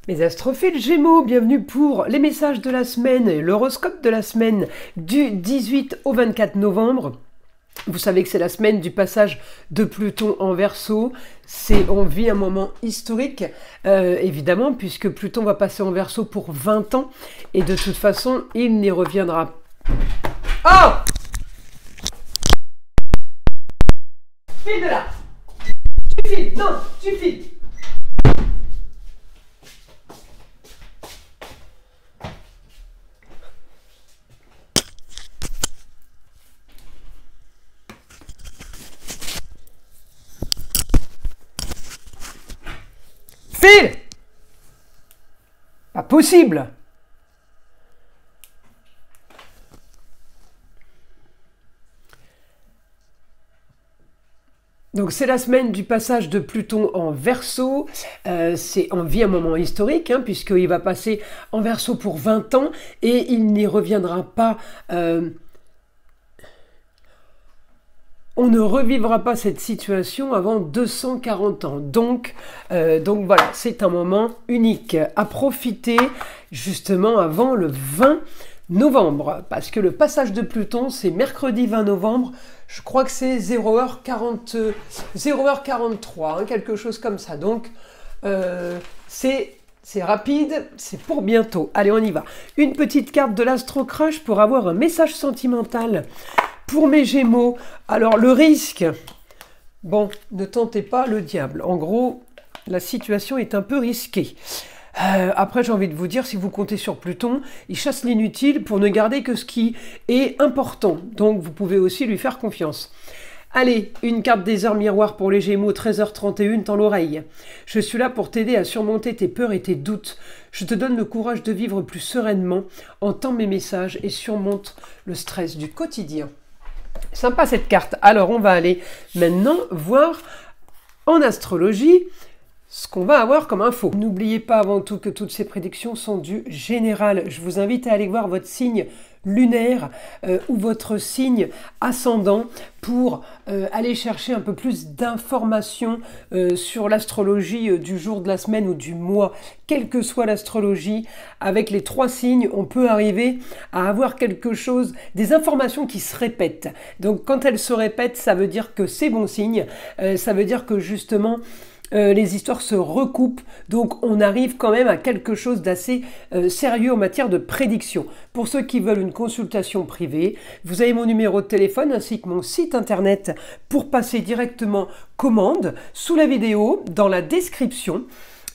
Mes astrophiles Gémeaux, bienvenue pour les messages de la semaine et l'horoscope de la semaine du 18 au 24 novembre. Vous savez que c'est la semaine du passage de Pluton en Verseau. On vit un moment historique, évidemment, puisque Pluton va passer en Verseau pour 20 ans. Et de toute façon, il n'y reviendra pas. Oh! File de là! Tu files! Non, tu files! File! Pas possible! Donc c'est la semaine du passage de Pluton en Verseau. On vit un moment historique, puisqu'il va passer en Verseau pour 20 ans et il n'y reviendra pas. On ne revivra pas cette situation avant 240 ans. Donc voilà, c'est un moment unique à profiter justement avant le 20 novembre. Parce que le passage de Pluton, c'est mercredi 20 novembre. Je crois que c'est 0h43, quelque chose comme ça. Donc c'est rapide, c'est pour bientôt. Allez, on y va. Une petite carte de l'Astro Crush pour avoir un message sentimental. Pour mes Gémeaux, alors le risque, bon, ne tentez pas le diable. En gros, la situation est un peu risquée. Après, j'ai envie de vous dire, si vous comptez sur Pluton, il chasse l'inutile pour ne garder que ce qui est important. Donc, vous pouvez aussi lui faire confiance. Allez, une carte des heures miroirs pour les Gémeaux, 13h31, dans l'oreille. Je suis là pour t'aider à surmonter tes peurs et tes doutes. Je te donne le courage de vivre plus sereinement, entends mes messages et surmonte le stress du quotidien. Sympa cette carte. Alors, on va aller maintenant voir en astrologie ce qu'on va avoir comme info. N'oubliez pas avant tout que toutes ces prédictions sont du général. Je vous invite à aller voir votre signe lunaire ou votre signe ascendant pour aller chercher un peu plus d'informations sur l'astrologie du jour de la semaine ou du mois. Quelle que soit l'astrologie, avec les 3 signes, on peut arriver à avoir quelque chose, des informations qui se répètent. Donc quand elles se répètent, ça veut dire que c'est bon signe, ça veut dire que justement les histoires se recoupent, donc on arrive quand même à quelque chose d'assez sérieux en matière de prédiction. Pour ceux qui veulent une consultation privée, vous avez mon numéro de téléphone ainsi que mon site internet pour passer directement commande sous la vidéo, dans la description.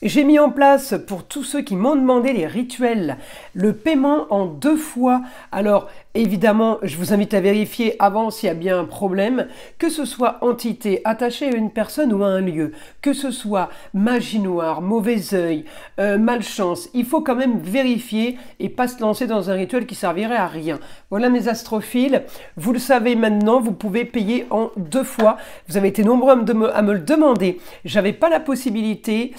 J'ai mis en place, pour tous ceux qui m'ont demandé les rituels, le paiement en 2 fois. Alors, évidemment, je vous invite à vérifier avant s'il y a bien un problème, que ce soit entité attachée à une personne ou à un lieu, que ce soit magie noire, mauvais œil, malchance. Il faut quand même vérifier et pas se lancer dans un rituel qui servirait à rien. Voilà mes astrophiles. Vous le savez maintenant, vous pouvez payer en 2 fois. Vous avez été nombreux à me le demander. J'avais pas la possibilité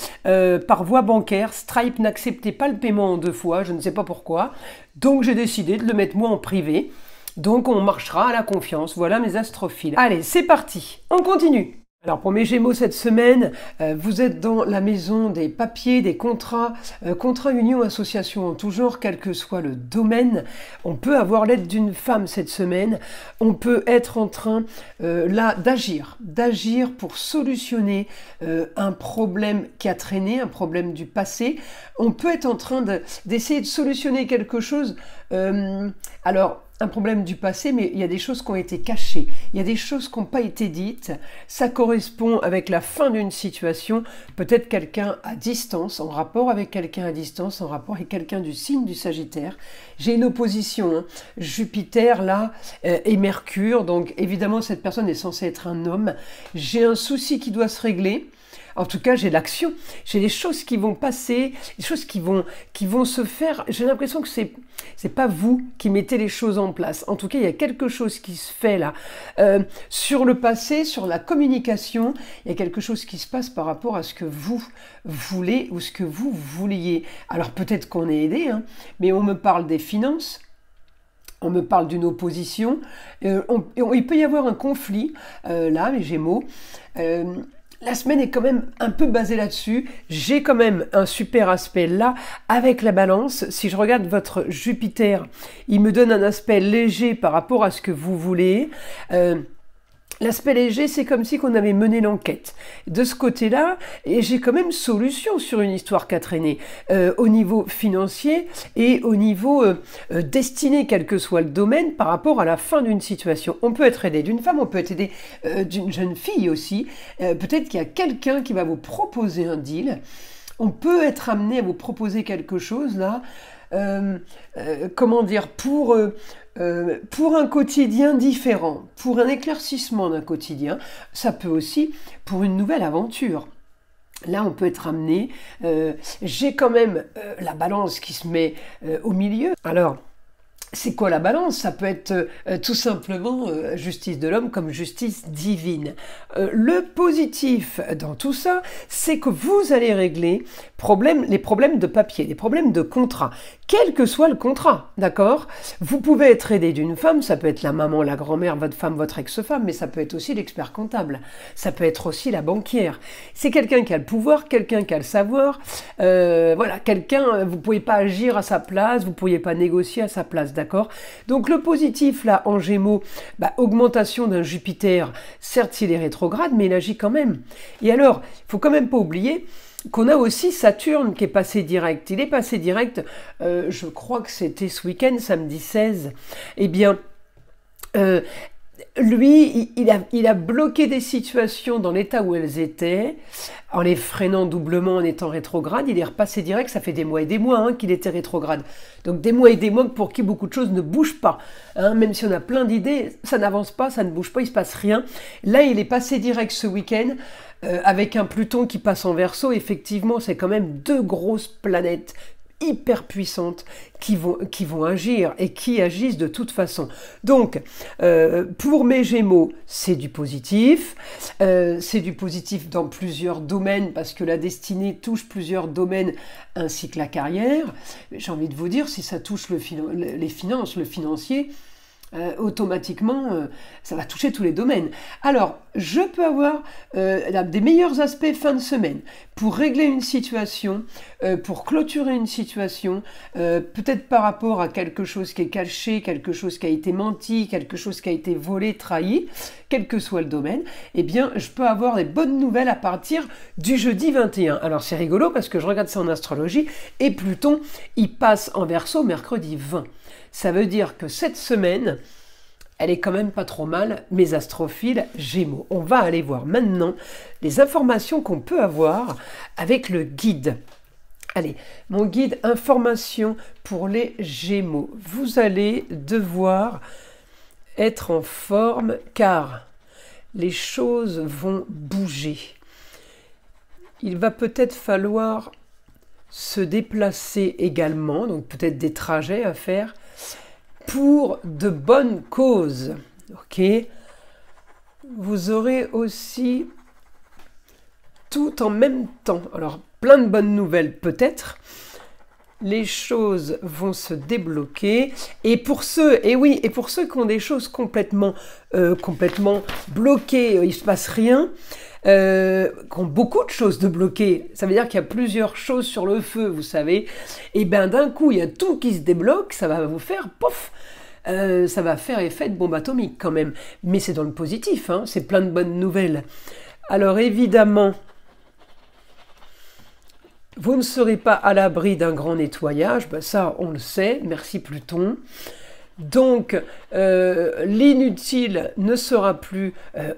par voie bancaire. Stripe n'acceptait pas le paiement en 2 fois, je ne sais pas pourquoi. Donc j'ai décidé de le mettre moi en privé. Donc on marchera à la confiance. Voilà mes astrophiles. Allez, c'est parti. On continue. Alors pour mes Gémeaux cette semaine, vous êtes dans la maison des papiers, des contrats, contrats, unions, associations en tout genre, quel que soit le domaine. On peut avoir l'aide d'une femme cette semaine. On peut être en train là d'agir pour solutionner un problème qui a traîné, un problème du passé. On peut être en train d'essayer de solutionner quelque chose. Alors, un problème du passé, mais il y a des choses qui ont été cachées, il y a des choses qui n'ont pas été dites, ça correspond avec la fin d'une situation, peut-être quelqu'un à distance, en rapport avec quelqu'un à distance, en rapport avec quelqu'un du signe du Sagittaire. J'ai une opposition, Jupiter là, et Mercure, donc évidemment cette personne est censée être un homme. J'ai un souci qui doit se régler. En tout cas, j'ai l'action, j'ai des choses qui vont passer, des choses qui vont se faire. J'ai l'impression que c'est pas vous qui mettez les choses en place. En tout cas, il y a quelque chose qui se fait là. Sur le passé, sur la communication, il y a quelque chose qui se passe par rapport à ce que vous voulez ou ce que vous vouliez. Alors peut-être qu'on est aidé, mais on me parle des finances. On me parle d'une opposition. Il peut y avoir un conflit, là, les Gémeaux. La semaine est quand même un peu basée là-dessus. J'ai quand même un super aspect là avec la balance. Si je regarde votre Jupiter, il me donne un aspect léger par rapport à ce que vous voulez. L'aspect léger, c'est comme si on avait mené l'enquête. De ce côté-là, et j'ai quand même solution sur une histoire qui a traîné au niveau financier et au niveau destiné, quel que soit le domaine, par rapport à la fin d'une situation. On peut être aidé d'une femme, on peut être aidé d'une jeune fille aussi. Peut-être qu'il y a quelqu'un qui va vous proposer un deal. On peut être amené à vous proposer quelque chose là. Comment dire, pour un quotidien différent, pour un éclaircissement d'un quotidien, ça peut aussi pour une nouvelle aventure. Là, on peut être amené. J'ai quand même la balance qui se met au milieu. Alors, c'est quoi la balance? Ça peut être tout simplement justice de l'homme comme justice divine. Le positif dans tout ça, c'est que vous allez régler les problèmes de papier, les problèmes de contrat, quel que soit le contrat, d'accord? Vous pouvez être aidé d'une femme, ça peut être la maman, la grand-mère, votre femme, votre ex-femme, mais ça peut être aussi l'expert comptable, ça peut être aussi la banquière. C'est quelqu'un qui a le pouvoir, quelqu'un qui a le savoir, voilà, quelqu'un, vous ne pouvez pas agir à sa place, vous ne pourriez pas négocier à sa place, d'accord? Donc le positif, là, en Gémeaux, augmentation d'un Jupiter, certes il est rétrograde, mais il agit quand même. Et alors, il ne faut quand même pas oublier qu'on a aussi Saturne qui est passé direct. Il est passé direct, je crois que c'était ce week-end, samedi 16. Eh bien, lui, il a bloqué des situations dans l'état où elles étaient, en les freinant doublement en étant rétrograde. Il est repassé direct, ça fait des mois et des mois qu'il était rétrograde. Donc des mois et des mois pour qui beaucoup de choses ne bougent pas. Même si on a plein d'idées, ça n'avance pas, ça ne bouge pas, il ne se passe rien. Là, il est passé direct ce week-end, avec un Pluton qui passe en Verseau. Effectivement, c'est quand même deux grosses planètes hyper puissantes qui vont agir et qui agissent de toute façon. Donc, pour mes Gémeaux, c'est du positif. C'est du positif dans plusieurs domaines parce que la destinée touche plusieurs domaines ainsi que la carrière. J'ai envie de vous dire, si ça touche les finances, le financier, automatiquement, ça va toucher tous les domaines. Alors, je peux avoir des meilleurs aspects fin de semaine pour régler une situation, pour clôturer une situation, peut-être par rapport à quelque chose qui est caché, quelque chose qui a été menti, quelque chose qui a été volé, trahi, quel que soit le domaine, eh bien, je peux avoir des bonnes nouvelles à partir du jeudi 21. Alors, c'est rigolo parce que je regarde ça en astrologie et Pluton, il passe en Verseau mercredi 20. Ça veut dire que cette semaine, elle est quand même pas trop mal, mes astrophiles Gémeaux. On va aller voir maintenant les informations qu'on peut avoir avec le guide. Allez, mon guide information pour les Gémeaux. Vous allez devoir être en forme car les choses vont bouger. Il va peut-être falloir se déplacer également, donc peut-être des trajets à faire, pour de bonnes causes. Ok. Vous aurez aussi tout en même temps. Alors, plein de bonnes nouvelles peut-être. Les choses vont se débloquer. Et pour ceux, et pour ceux qui ont des choses complètement bloquées, il ne se passe rien, qui ont beaucoup de choses de bloquées, ça veut dire qu'il y a plusieurs choses sur le feu, vous savez, et bien d'un coup, il y a tout qui se débloque, ça va vous faire pouf, ça va faire effet de bombe atomique quand même. Mais c'est dans le positif, c'est plein de bonnes nouvelles. Alors évidemment, vous ne serez pas à l'abri d'un grand nettoyage, ça on le sait, merci Pluton. Donc, l'inutile ne sera plus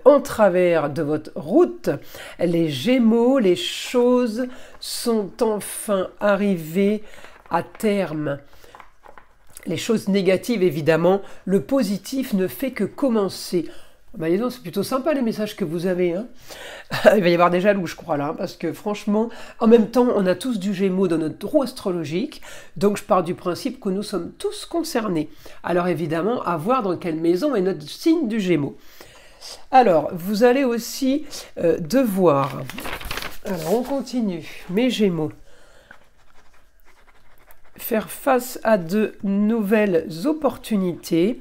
en travers de votre route. Les Gémeaux, les choses sont enfin arrivées à terme. Les choses négatives, évidemment, le positif ne fait que commencer. Dis donc, c'est plutôt sympa les messages que vous avez. Il va y avoir des jaloux, je crois, là, parce que franchement, en même temps, on a tous du Gémeaux dans notre roue astrologique, donc je pars du principe que nous sommes tous concernés. Alors évidemment, à voir dans quelle maison est notre signe du Gémeaux. Alors, vous allez aussi devoir... Alors, on continue. Mes Gémeaux. Faire face à de nouvelles opportunités.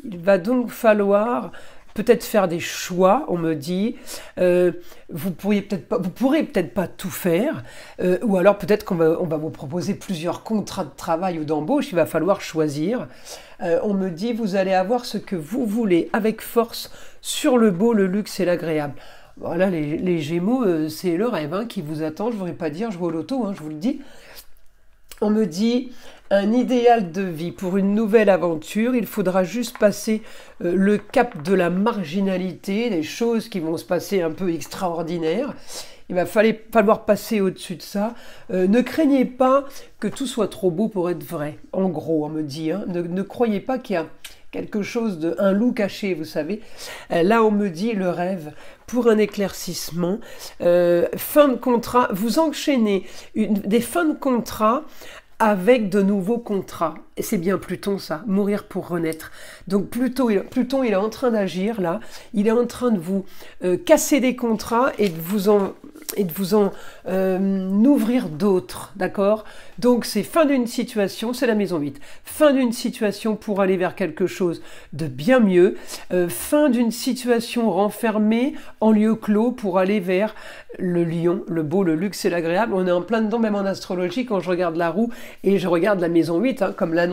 Il va donc falloir peut-être faire des choix, on me dit. Vous pourrez peut-être pas tout faire, ou alors peut-être qu'on va vous proposer plusieurs contrats de travail ou d'embauche, il va falloir choisir. On me dit, vous allez avoir ce que vous voulez avec force sur le beau, le luxe et l'agréable. Voilà, les Gémeaux, c'est le rêve qui vous attend. Je ne voudrais pas dire, je vois au loto, je vous le dis. On me dit, un idéal de vie pour une nouvelle aventure, il faudra juste passer le cap de la marginalité, des choses qui vont se passer un peu extraordinaires. Il va falloir passer au-dessus de ça. Ne craignez pas que tout soit trop beau pour être vrai. En gros, on me dit, ne croyez pas qu'il y a quelque chose un loup caché, vous savez. Là, on me dit le rêve pour un éclaircissement. Fin de contrat, vous enchaînez des fins de contrat avec de nouveaux contrats. Et c'est bien Pluton ça, mourir pour renaître. Donc Pluton il est en train d'agir là, il est en train de vous casser des contrats et de vous en ouvrir d'autres, d'accord? Donc c'est fin d'une situation, c'est la maison 8, fin d'une situation pour aller vers quelque chose de bien mieux, fin d'une situation renfermée en lieu clos pour aller vers le lion, le beau, le luxe et l'agréable. On est en plein dedans même en astrologie quand je regarde la roue et je regarde la maison 8, comme l'annonce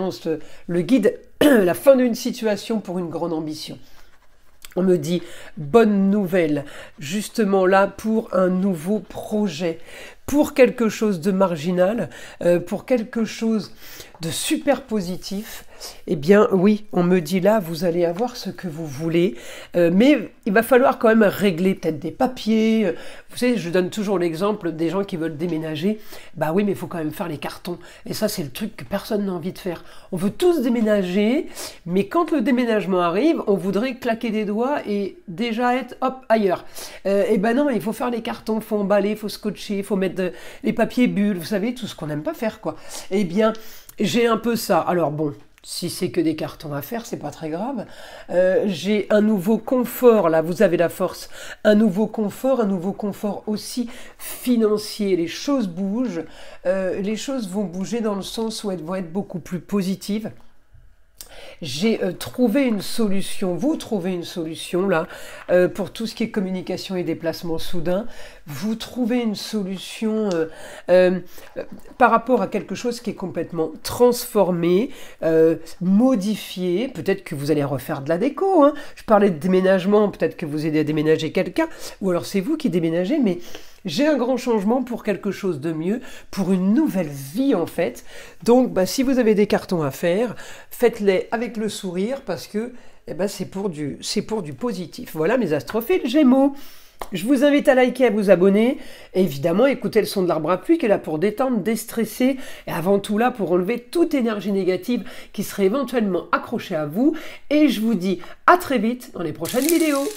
le guide, la fin d'une situation pour une grande ambition. On me dit, bonne nouvelle, justement là pour un nouveau projet, pour quelque chose de marginal, pour quelque chose de super positif. Eh bien oui, on me dit là, vous allez avoir ce que vous voulez, mais il va falloir quand même régler peut-être des papiers. Vous savez, je donne toujours l'exemple des gens qui veulent déménager. Bah oui, mais il faut quand même faire les cartons. Et ça, c'est le truc que personne n'a envie de faire. On veut tous déménager, mais quand le déménagement arrive, on voudrait claquer des doigts et déjà être, hop, ailleurs. Et ben non, il faut faire les cartons, il faut emballer, il faut scotcher, il faut mettre les papiers bulles, vous savez, tout ce qu'on n'aime pas faire, quoi. Eh bien, j'ai un peu ça. Alors bon, si c'est que des cartons à faire, c'est pas très grave. J'ai un nouveau confort, là, vous avez la force. Un nouveau confort aussi financier. Les choses bougent. Les choses vont bouger dans le sens où elles vont être beaucoup plus positives. J'ai trouvé une solution, vous trouvez une solution là, pour tout ce qui est communication et déplacement soudain. Vous trouvez une solution par rapport à quelque chose qui est complètement transformé, modifié. Peut-être que vous allez refaire de la déco. Je parlais de déménagement, peut-être que vous aidez à déménager quelqu'un, ou alors c'est vous qui déménagez, mais j'ai un grand changement pour quelque chose de mieux, pour une nouvelle vie en fait. Donc si vous avez des cartons à faire, faites-les avec le sourire parce que c'est pour du positif. Voilà mes astrophiles Gémeaux. Je vous invite à liker, à vous abonner. Et évidemment, écoutez le son de l'arbre à pluie qui est là pour détendre, déstresser et avant tout là pour enlever toute énergie négative qui serait éventuellement accrochée à vous. Et je vous dis à très vite dans les prochaines vidéos.